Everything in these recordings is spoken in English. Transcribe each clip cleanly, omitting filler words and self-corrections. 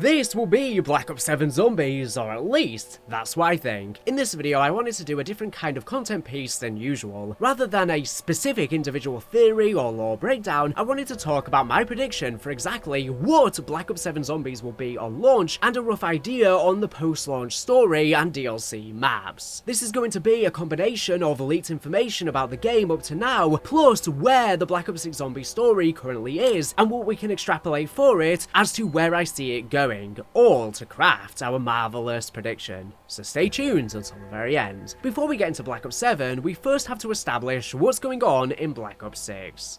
this will be Black Ops 7 Zombies, or at least, that's what I think. In this video, I wanted to do a different kind of content piece than usual. Rather than a specific individual theory or lore breakdown, I wanted to talk about my prediction for exactly what Black Ops 7 Zombies will be on launch, and a rough idea on the post-launch story and DLC maps. This is going to be a combination of leaked information about the game up to now, plus where the Black Ops 6 Zombie story currently is, and what we can extrapolate for it as to where I see it going, all to craft our marvelous prediction. So stay tuned until the very end. Before we get into Black Ops 7, we first have to establish what's going on in Black Ops 6.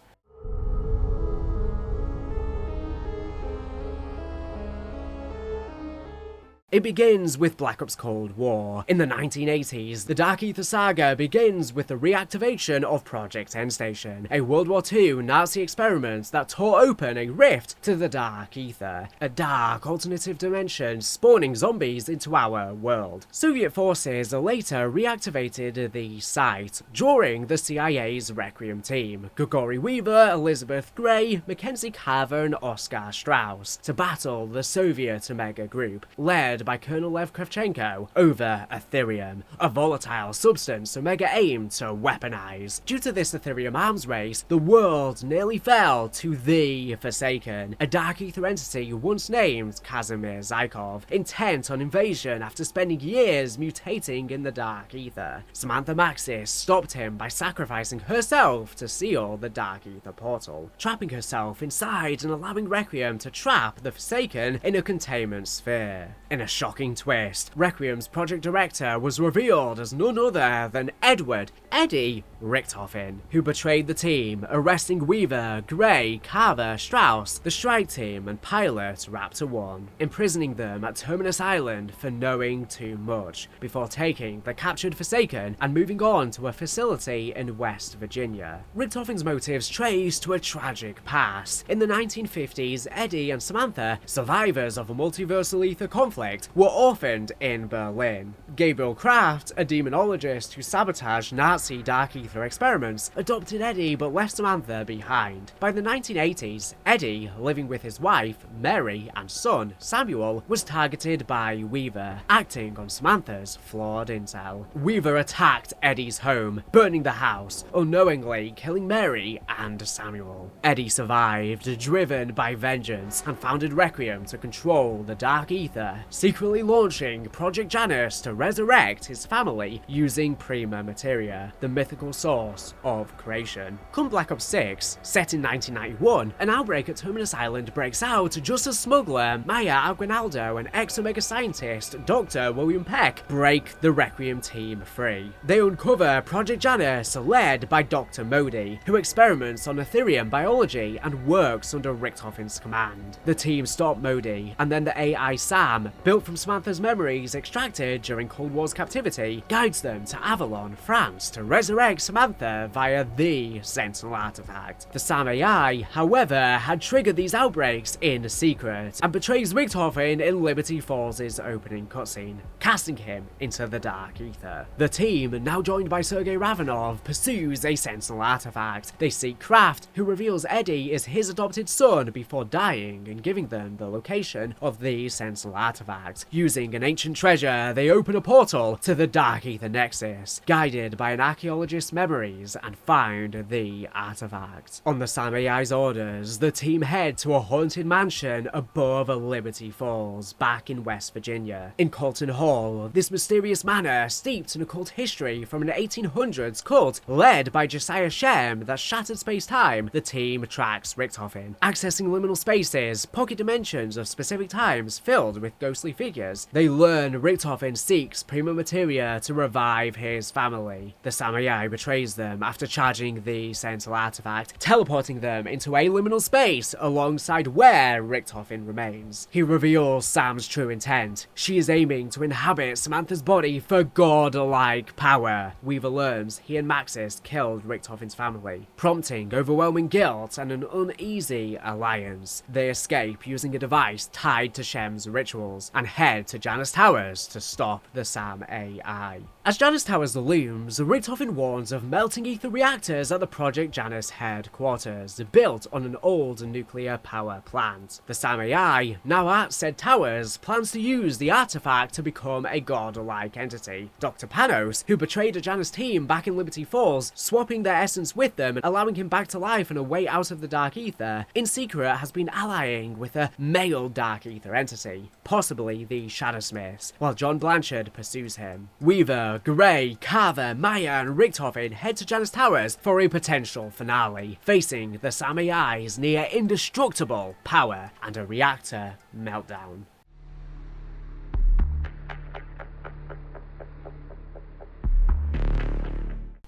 It begins with Black Ops Cold War. In the 1980s, the Dark Ether saga begins with the reactivation of Project Endstation, a World War II Nazi experiment that tore open a rift to the Dark Ether, a dark alternative dimension spawning zombies into our world. Soviet forces later reactivated the site, drawing the CIA's Requiem team, Gregory Weaver, Elizabeth Gray, Mackenzie Carver and Oscar Strauss, to battle the Soviet Omega Group, led by Colonel Lev Kravchenko, over Ethereum, a volatile substance Omega aimed to weaponize. Due to this Ethereum arms race, the world nearly fell to the Forsaken, a Dark Ether entity once named Kazimir Zykov, intent on invasion after spending years mutating in the Dark Ether. Samantha Maxis stopped him by sacrificing herself to seal the Dark Ether portal, trapping herself inside and allowing Requiem to trap the Forsaken in a containment sphere. In a shocking twist, Requiem's project director was revealed as none other than Edward Eddie Richtofen, who betrayed the team, arresting Weaver, Gray, Carver, Strauss, the Strike Team and pilot Raptor 1, imprisoning them at Terminus Island for knowing too much, before taking the captured Forsaken and moving on to a facility in West Virginia. Richtofen's motives trace to a tragic past. In the 1950s, Eddie and Samantha, survivors of a multiversal ether conflict, were orphaned in Berlin. Gabriel Kraft, a demonologist who sabotaged Nazi Dark Ether experiments, adopted Eddie but left Samantha behind. By the 1980s, Eddie, living with his wife, Mary, and son, Samuel, was targeted by Weaver, acting on Samantha's flawed intel. Weaver attacked Eddie's home, burning the house, unknowingly killing Mary and Samuel. Eddie survived, driven by vengeance, and founded Requiem to control the Dark Ether, secretly launching Project Janus to resurrect his family using Prima Materia, the mythical source of creation. Come Black Ops 6, set in 1991, an outbreak at Terminus Island breaks out just as smuggler Maya Aguinaldo and ex-Omega scientist Dr. William Peck break the Requiem team free. They uncover Project Janus, led by Dr. Modi, who experiments on Ethereum biology and works under Richtofen's command. The team stop Modi, and then the AI Sam, built from Samantha's memories extracted during Cold War's captivity, guides them to Avalon, France, to resurrect Samantha via the Sentinel artifact. The Sam AI, however, had triggered these outbreaks in secret, and betrays Richtofen in Liberty Falls' opening cutscene, casting him into the Dark Ether. The team, now joined by Sergei Ravenov, pursues a Sentinel artifact. They seek Kraft, who reveals Eddie is his adopted son before dying and giving them the location of the Sentinel artifact. Using an ancient treasure, they open a portal to the Dark Ether Nexus, guided by an archaeologist's memories, and find the artifact. On the Sam AI's orders, the team head to a haunted mansion above Liberty Falls, back in West Virginia. In Colton Hall, this mysterious manor steeped in occult history from an 1800s cult led by Josiah Shem that shattered space-time, the team tracks Richtofen, accessing liminal spaces, pocket dimensions of specific times filled with ghostly figures. They learn Richtofen seeks Prima Materia to revive his family. The Sam AI betrays them after charging the Sentinel artifact, teleporting them into a liminal space alongside where Richtofen remains. He reveals Sam's true intent. She is aiming to inhabit Samantha's body for godlike power. Weaver learns he and Maxis killed Richtofen's family, prompting overwhelming guilt and an uneasy alliance. They escape using a device tied to Shem's rituals and head to Janus Towers to stop the Sam AI. As Janus Towers looms, Richtofen warns of melting ether reactors at the Project Janus headquarters, built on an old nuclear power plant. The Samurai, now at said towers, plans to use the artifact to become a god-like entity. Dr. Panos, who betrayed a Janus team back in Liberty Falls, swapping their essence with them and allowing him back to life and a way out of the Dark Ether, in secret has been allying with a male Dark Ether entity, possibly the Shadowsmiths, while John Blanchard pursues him. Weaver, Gray, Carver, Maya and Richtofen head to Janus Towers for a potential finale, facing the Samurai's near indestructible power and a reactor meltdown.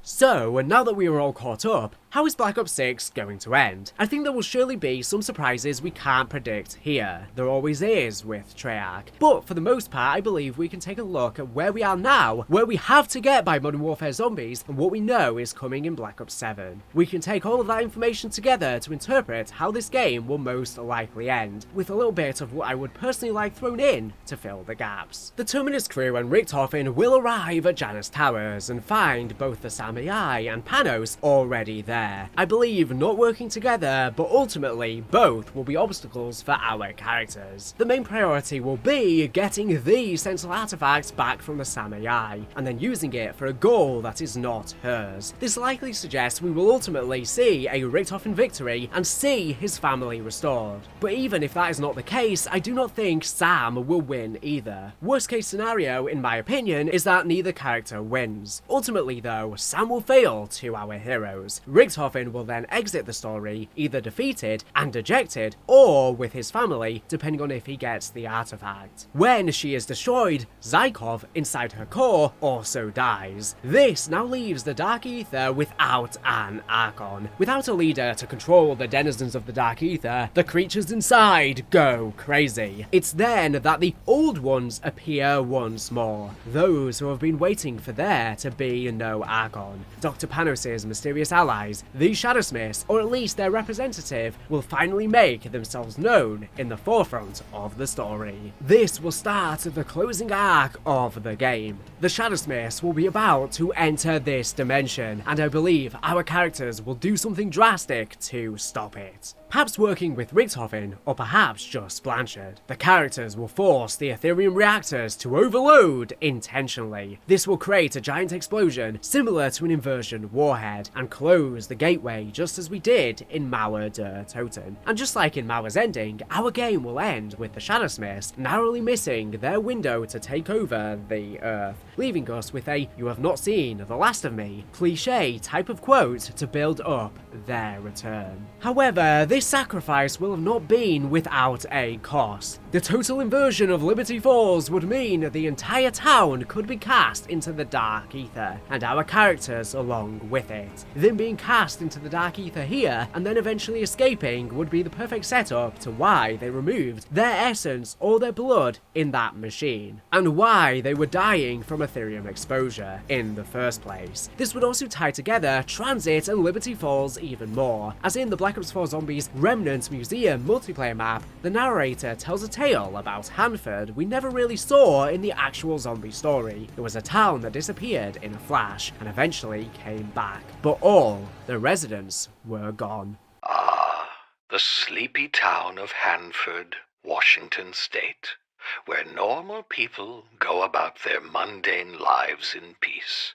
So, now that we are all caught up, how is Black Ops 6 going to end? I think there will surely be some surprises we can't predict here. There always is with Treyarch. But for the most part, I believe we can take a look at where we are now, where we have to get by Modern Warfare Zombies, and what we know is coming in Black Ops 7. We can take all of that information together to interpret how this game will most likely end, with a little bit of what I would personally like thrown in to fill the gaps. The Terminus crew and Richtofen will arrive at Janus Towers and find both the Samurai and Panos already there. I believe not working together, but ultimately both will be obstacles for our characters. The main priority will be getting the Sentinel artifacts back from the Samurai, and then using it for a goal that is not hers. This likely suggests we will ultimately see a Richtofen victory and see his family restored. But even if that is not the case, I do not think Sam will win either. Worst case scenario, in my opinion, is that neither character wins. Ultimately though, Sam will fail to our heroes. Richtofen will then exit the story, either defeated and dejected, or with his family, depending on if he gets the artifact. When she is destroyed, Zykov, inside her core, also dies. This now leaves the Dark Ether without an Archon. Without a leader to control the denizens of the Dark Ether, the creatures inside go crazy. It's then that the old ones appear once more, those who have been waiting for there to be no Archon. Dr. Panos' mysterious allies, the Shadowsmiths, or at least their representative, will finally make themselves known in the forefront of the story. This will start the closing arc of the game. The Shadowsmiths will be about to enter this dimension, and I believe our characters will do something drastic to stop it. Perhaps working with Richtofen, or perhaps just Blanchard. The characters will force the Ethereum reactors to overload intentionally. This will create a giant explosion similar to an inversion warhead, and close the gateway just as we did in Mauer der Toten. And just like in Mauer's ending, our game will end with the Shadowsmiths narrowly missing their window to take over the Earth, leaving us with a "you have not seen the last of me" cliché type of quote to build up their return. However, this sacrifice will have not been without a cost. The total inversion of Liberty Falls would mean the entire town could be cast into the Dark Ether, and our characters along with it. Them being cast into the Dark Ether here, and then eventually escaping, would be the perfect setup to why they removed their essence or their blood in that machine, and why they were dying from Ethereum exposure in the first place. This would also tie together TranZit and Liberty Falls even more, as in the Black Ops 4 Zombies Remnant Museum multiplayer map, the narrator tells a tale about Hanford we never really saw in the actual zombie story. It was a town that disappeared in a flash, and eventually came back, but all the residents were gone. Ah, the sleepy town of Hanford, Washington State, where normal people go about their mundane lives in peace,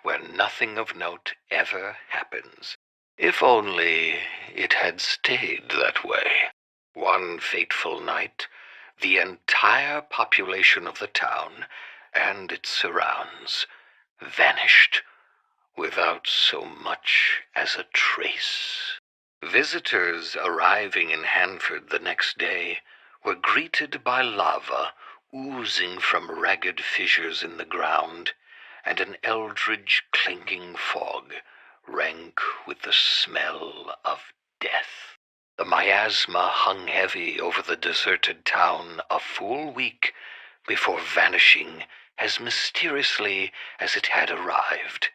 where nothing of note ever happens. If only it had stayed that way. One fateful night, the entire population of the town and its surrounds vanished without so much as a trace. Visitors arriving in Hanford the next day were greeted by lava oozing from ragged fissures in the ground and an eldritch clinging fog rank with the smell of death. The miasma hung heavy over the deserted town a full week before vanishing as mysteriously as it had arrived.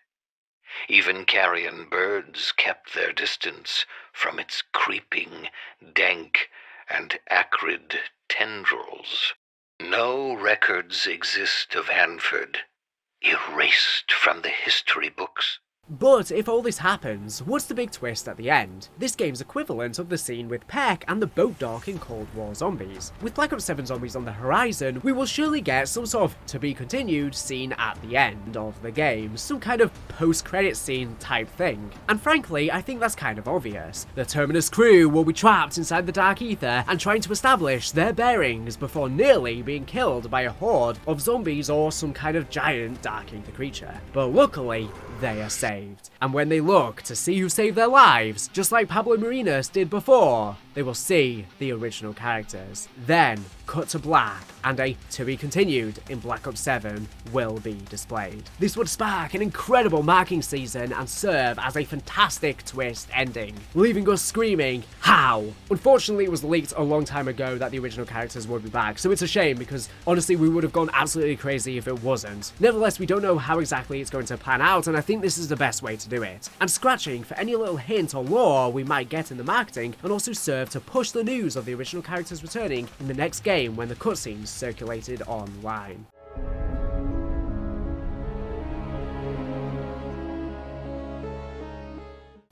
Even carrion birds kept their distance from its creeping, dank, and acrid tendrils. No records exist of Hanford, erased from the history books. But if all this happens, what's the big twist at the end? This game's equivalent of the scene with Peck and the boat dock in Cold War Zombies. With Black Ops 7 Zombies on the horizon, we will surely get some sort of to be continued scene at the end of the game, some kind of post-credit scene type thing. And frankly, I think that's kind of obvious. The Terminus crew will be trapped inside the Dark Ether and trying to establish their bearings before nearly being killed by a horde of zombies or some kind of giant Dark Ether creature. But luckily, they are saved. And when they look to see who saved their lives, just like Pablo Marinas did before, they will see the original characters. Then, cut to black, and a to be continued in Black Ops 7 will be displayed. This would spark an incredible marking season and serve as a fantastic twist ending, leaving us screaming, how? Unfortunately, it was leaked a long time ago that the original characters would be back, so it's a shame because honestly we would have gone absolutely crazy if it wasn't. Nevertheless, we don't know how exactly it's going to pan out, and I think this is the best way to do it. And scratching for any little hint or lore we might get in the marketing, and also serve to push the news of the original characters returning in the next game when the cutscenes circulated online.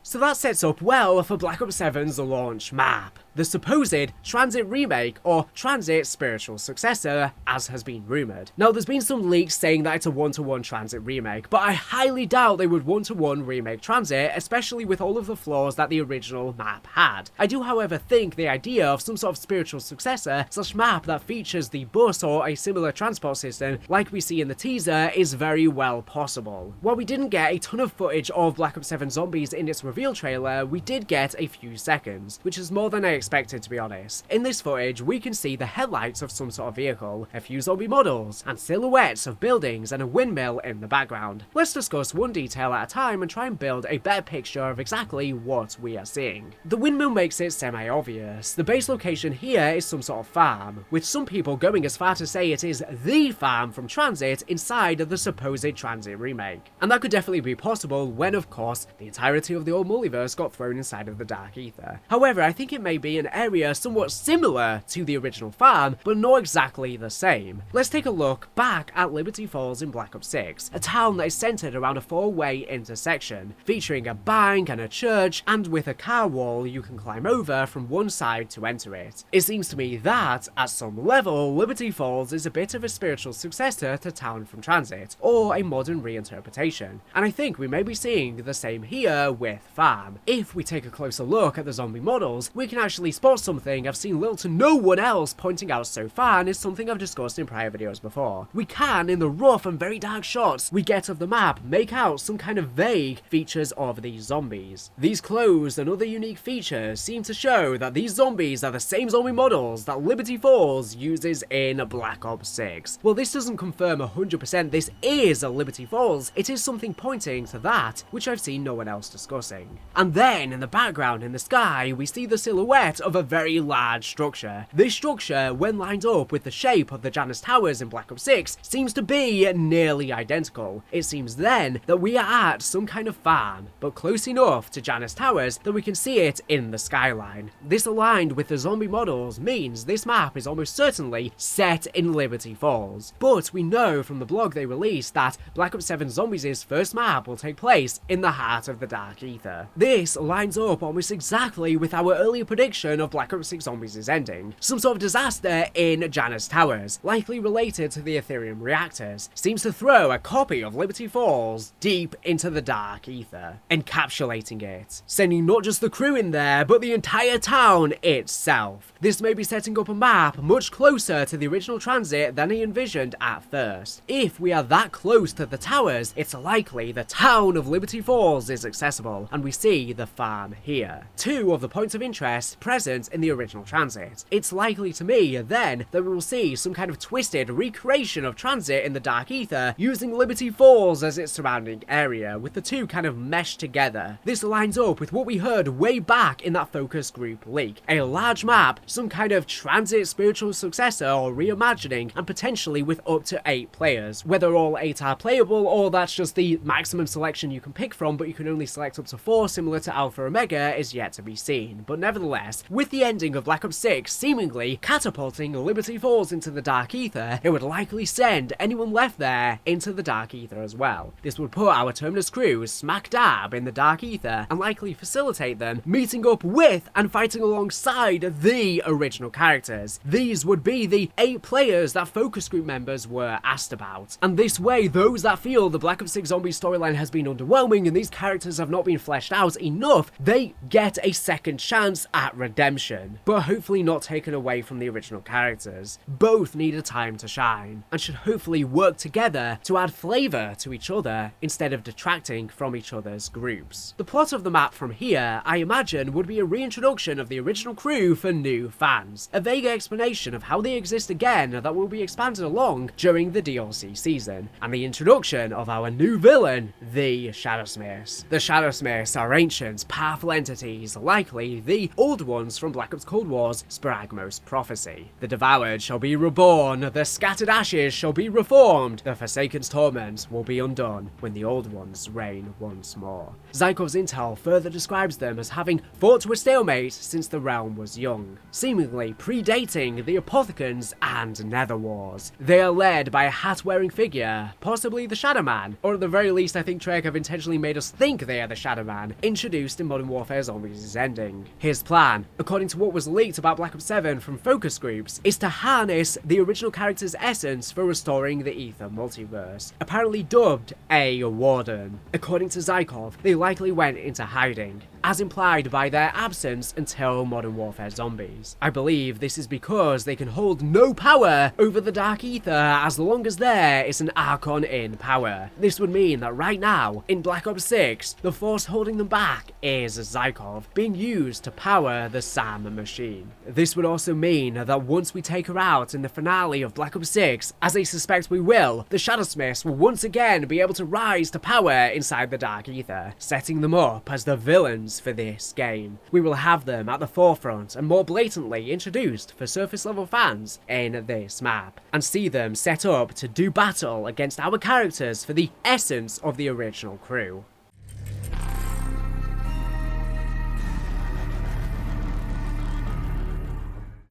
So that sets up well for Black Ops 7's launch map, the supposed TranZit remake or TranZit spiritual successor, as has been rumoured. Now there's been some leaks saying that it's a one-to-one TranZit remake, but I highly doubt they would one-to-one remake TranZit, especially with all of the flaws that the original map had. I do however think the idea of some sort of spiritual successor / map that features the bus or a similar transport system like we see in the teaser is very well possible. While we didn't get a ton of footage of Black Ops 7 Zombies in its reveal trailer, we did get a few seconds, which is more than I expected, to be honest. In this footage, we can see the headlights of some sort of vehicle, a few zombie models, and silhouettes of buildings and a windmill in the background. Let's discuss one detail at a time and try and build a better picture of exactly what we are seeing. The windmill makes it semi-obvious. The base location here is some sort of farm, with some people going as far to say it is the farm from TranZit inside of the supposed TranZit remake. And that could definitely be possible when, of course, the entirety of the old multiverse got thrown inside of the Dark Ether. However, I think it may be an area somewhat similar to the original farm, but not exactly the same. Let's take a look back at Liberty Falls in Black Ops 6, a town that is centered around a four-way intersection, featuring a bank and a church, and with a car wall you can climb over from one side to enter it. It seems to me that, at some level, Liberty Falls is a bit of a spiritual successor to Town from TranZit, or a modern reinterpretation, and I think we may be seeing the same here with Farm. If we take a closer look at the zombie models, we can actually spot something I've seen little to no one else pointing out so far, and is something I've discussed in prior videos before. We can, in the rough and very dark shots we get of the map, make out some kind of vague features of these zombies. These clothes and other unique features seem to show that these zombies are the same zombie models that Liberty Falls uses in Black Ops 6. Well, this doesn't confirm 100% this is a Liberty Falls, it is something pointing to that, which I've seen no one else discussing. And then, in the background in the sky, we see the silhouette of a very large structure. This structure, when lined up with the shape of the Janus Towers in Black Ops 6, seems to be nearly identical. It seems then that we are at some kind of farm, but close enough to Janus Towers that we can see it in the skyline. This aligned with the zombie models means this map is almost certainly set in Liberty Falls. But we know from the blog they released that Black Ops 7 Zombies' first map will take place in the heart of the Dark Ether. This lines up almost exactly with our earlier prediction of Black Ops 6 Zombies' ending. Some sort of disaster in Janus Towers, likely related to the Ethereum reactors, seems to throw a copy of Liberty Falls deep into the Dark Ether, encapsulating it, sending not just the crew in there, but the entire town itself. This may be setting up a map much closer to the original TranZit than he envisioned at first. If we are that close to the towers, it's likely the town of Liberty Falls is accessible, and we see the farm here. Two of the points of interest present in the original TranZit. It's likely to me, then, that we will see some kind of twisted recreation of TranZit in the Dark Ether, using Liberty Falls as its surrounding area, with the two kind of meshed together. This lines up with what we heard way back in that focus group leak. A large map, some kind of TranZit spiritual successor or reimagining, and potentially with up to 8 players. Whether all 8 are playable, or that's just the maximum selection you can pick from, but you can only select up to 4, similar to Alpha Omega, is yet to be seen. But nevertheless, Mess, with the ending of Black Ops 6 seemingly catapulting Liberty Falls into the Dark Ether, it would likely send anyone left there into the Dark Ether as well. This would put our Terminus crew smack dab in the Dark Ether and likely facilitate them meeting up with and fighting alongside the original characters. These would be the 8 players that focus group members were asked about. And this way, those that feel the Black Ops 6 zombie storyline has been underwhelming and these characters have not been fleshed out enough, they get a second chance at redemption, but hopefully not taken away from the original characters. Both need a time to shine, and should hopefully work together to add flavour to each other instead of detracting from each other's groups. The plot of the map from here, I imagine, would be a reintroduction of the original crew for new fans, a vague explanation of how they exist again that will be expanded along during the DLC season, and the introduction of our new villain, the Shadowsmiths. The Shadowsmiths are ancient, powerful entities, likely the old ones from Black Ops Cold War's Spragmos prophecy. The devoured shall be reborn, the scattered ashes shall be reformed, the Forsaken's torment will be undone when the old ones reign once more. Zykov's intel further describes them as having fought to a stalemate since the realm was young, seemingly predating the Apothicons and Nether Wars. They are led by a hat-wearing figure, possibly the Shadow Man, or at the very least I think Treyarch have intentionally made us think they are the Shadow Man, introduced in Modern Warfare Zombies' ending. His plan, according to what was leaked about Black Ops 7 from focus groups, is to harness the original character's essence for restoring the Ether multiverse, apparently dubbed a Warden. According to Zykov, they likely went into hiding, as implied by their absence until Modern Warfare Zombies. I believe this is because they can hold no power over the Dark Ether as long as there is an Archon in power. This would mean that right now, in Black Ops 6, the force holding them back is Zykov, being used to power the SAM machine. This would also mean that once we take her out in the finale of Black Ops 6, as I suspect we will, the Shadowsmiths will once again be able to rise to power inside the Dark Ether, setting them up as the villains for this game. We will have them at the forefront and more blatantly introduced for surface level fans in this map, and see them set up to do battle against our characters for the essence of the original crew.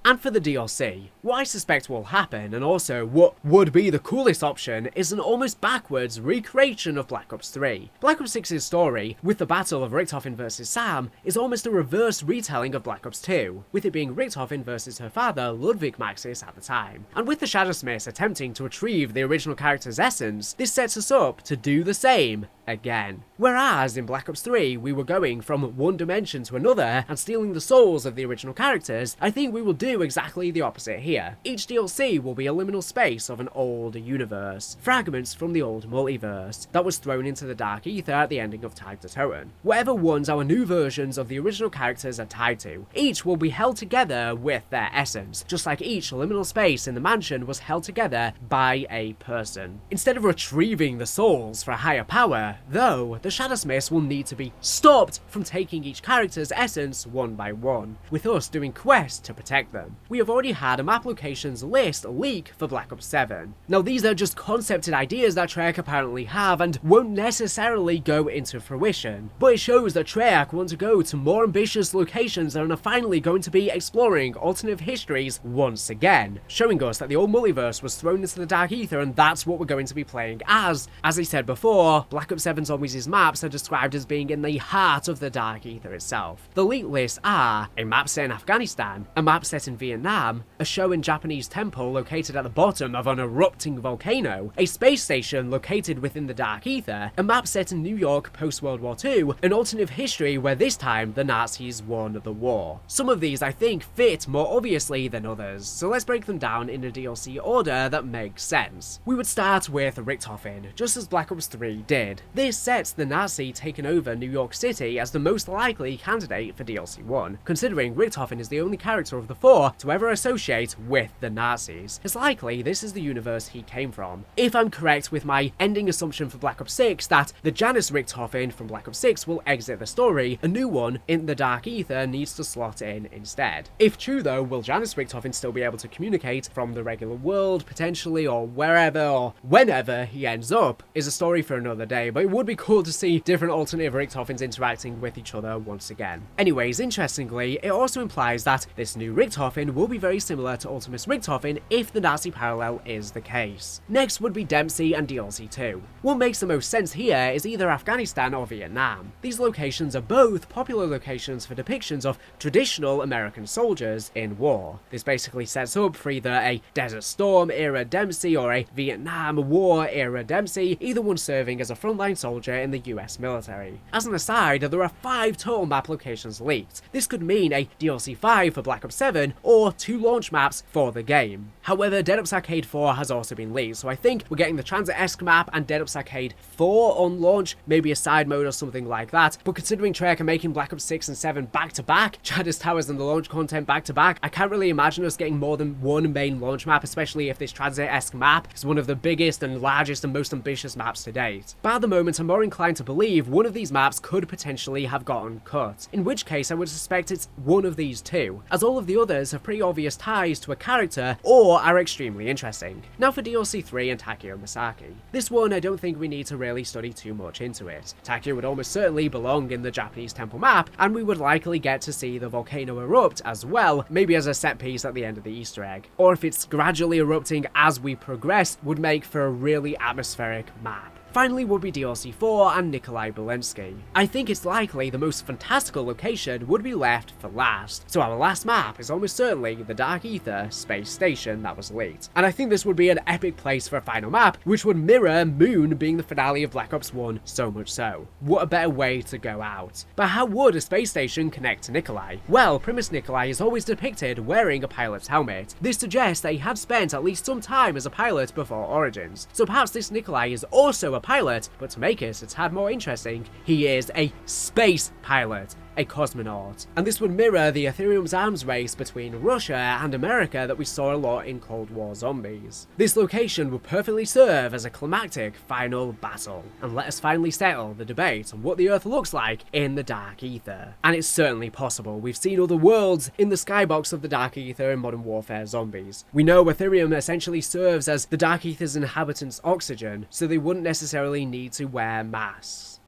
And for the DLC, what I suspect will happen, and also what would be the coolest option, is an almost backwards recreation of Black Ops 3. Black Ops 6's story, with the battle of Richtofen versus Sam, is almost a reverse retelling of Black Ops 2, with it being Richtofen versus her father, Ludwig Maxis, at the time. And with the Shadowsmiths attempting to retrieve the original character's essence, this sets us up to do the same again. Whereas in Black Ops 3 we were going from one dimension to another and stealing the souls of the original characters, I think we will do exactly the opposite here. Each DLC will be a liminal space of an old universe, fragments from the old multiverse that was thrown into the Dark Ether at the ending of Time to Toten. Whatever ones our new versions of the original characters are tied to, each will be held together with their essence, just like each liminal space in the mansion was held together by a person. Instead of retrieving the souls for a higher power, though, the Shadowsmiths will need to be stopped from taking each character's essence one by one, with us doing quests to protect them. We have already had a map locations list leak for Black Ops 7. Now these are just concepted ideas that Treyarch apparently have and won't necessarily go into fruition, but it shows that Treyarch want to go to more ambitious locations and are finally going to be exploring alternative histories once again, showing us that the old multiverse was thrown into the Dark Ether and that's what we're going to be playing as. As I said before, Black Ops 7 Zombies' maps are described as being in the heart of the Dark Ether itself. The leak lists are a map set in Afghanistan, a map set in Vietnam, a Shoin Japanese temple located at the bottom of an erupting volcano, a space station located within the Dark Ether, a map set in New York post-World War II, an alternative history where this time the Nazis won the war. Some of these I think fit more obviously than others, so let's break them down in a DLC order that makes sense. We would start with Richtofen, just as Black Ops 3 did. This sets the Nazi taking over New York City as the most likely candidate for DLC 1, considering Richtofen is the only character of the 4 to ever associate with the Nazis. It's likely this is the universe he came from. If I'm correct with my ending assumption for Black Ops 6 that the Janice Richtofen from Black Ops 6 will exit the story, a new one in the Dark Ether needs to slot in instead. If true though, will Janice Richtofen still be able to communicate from the regular world, potentially, or wherever or whenever he ends up, is a story for another day, but it would be cool to see different alternative Richtophens interacting with each other once again. Anyways, interestingly, it also implies that this new Richthofen will be very similar to Ultimus Richthofen if the Nazi parallel is the case. Next would be Dempsey and DLC 2. What makes the most sense here is either Afghanistan or Vietnam. These locations are both popular locations for depictions of traditional American soldiers in war. This basically sets up for either a Desert Storm era Dempsey or a Vietnam War era Dempsey, either one serving as a frontline soldier in the US military. As an aside, there are 5 total map locations leaked. This could mean a DLC 5 for Black Ops 7 or 2 launch maps for the game. However, Dead Ops Arcade 4 has also been leaked, so I think we're getting the TranZit-esque map and Dead Ops Arcade 4 on launch, maybe a side mode or something like that. But considering Treyarch are making Black Ops 6 and 7 back-to-back, Chadis Towers and the launch content back-to-back, I can't really imagine us getting more than one main launch map, especially if this TranZit-esque map is one of the biggest and largest and most ambitious maps to date. But at the moment, I'm more inclined to believe one of these maps could potentially have gotten cut, in which case I would suspect it's one of these two, as all of the others have pretty obvious ties to a character or are extremely interesting. Now for DLC 3 and Takeo Misaki. This one I don't think we need to really study too much into it. Takeo would almost certainly belong in the Japanese temple map, and we would likely get to see the volcano erupt as well, maybe as a set piece at the end of the Easter egg. Or if it's gradually erupting as we progress, would make for a really atmospheric map. Finally would be DLC 4 and Nikolai Belensky. I think it's likely the most fantastical location would be left for last, so our last map is almost certainly the Dark Ether space station that was leaked. And I think this would be an epic place for a final map, which would mirror Moon being the finale of Black Ops 1 so much so. What a better way to go out. But how would a space station connect to Nikolai? Well, Primus Nikolai is always depicted wearing a pilot's helmet. This suggests that he had spent at least some time as a pilot before Origins, so perhaps this Nikolai is also a pilot, but to make it a tad more interesting, he is a space pilot, a cosmonaut. And this would mirror the Ethereum's arms race between Russia and America that we saw a lot in Cold War Zombies. This location would perfectly serve as a climactic final battle, and let us finally settle the debate on what the Earth looks like in the Dark Ether. And it's certainly possible. We've seen other worlds in the skybox of the Dark Ether in Modern Warfare Zombies. We know Ethereum essentially serves as the Dark Ether's inhabitants' oxygen, so they wouldn't necessarily need to wear masks.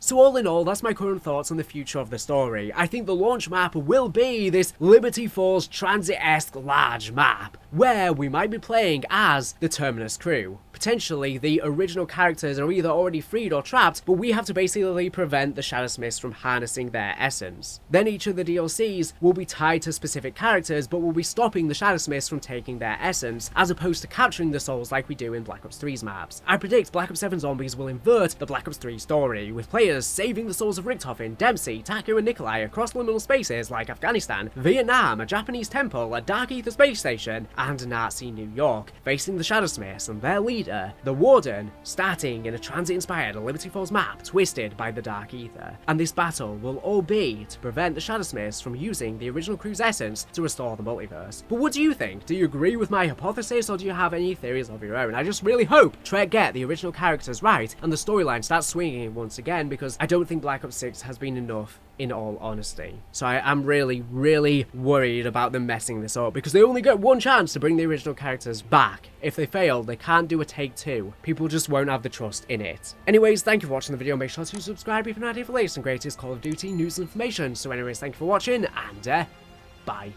So all in all, that's my current thoughts on the future of the story. I think the launch map will be this Liberty Falls TranZit-esque large map, where we might be playing as the Terminus crew. Potentially, the original characters are either already freed or trapped, but we have to basically prevent the Shadowsmiths from harnessing their essence. Then each of the DLCs will be tied to specific characters, but will be stopping the Shadowsmiths from taking their essence, as opposed to capturing the souls like we do in Black Ops 3's maps. I predict Black Ops 7 Zombies will invert the Black Ops 3 story, with players saving the souls of Richthofen, Dempsey, Takeo and Nikolai across liminal spaces like Afghanistan, Vietnam, a Japanese temple, a Dark Ether space station, and Nazi New York, facing the Shadowsmiths and their leader, the Warden, starting in a TranZit-inspired Liberty Falls map twisted by the Dark Ether. And this battle will all be to prevent the Shadowsmiths from using the original crew's essence to restore the multiverse. But what do you think? Do you agree with my hypothesis, or do you have any theories of your own? I just really hope Treyarch get the original characters right and the storyline starts swinging once again, because I don't think Black Ops 6 has been enough, in all honesty. So I am really worried about them messing this up, because they only get one chance to bring the original characters back. If they fail, they can't do a take 2. People just won't have the trust in it. Anyways, thank you for watching the video. Make sure to subscribe if you're not here for the latest and greatest Call of Duty news and information. So anyways, thank you for watching, and bye.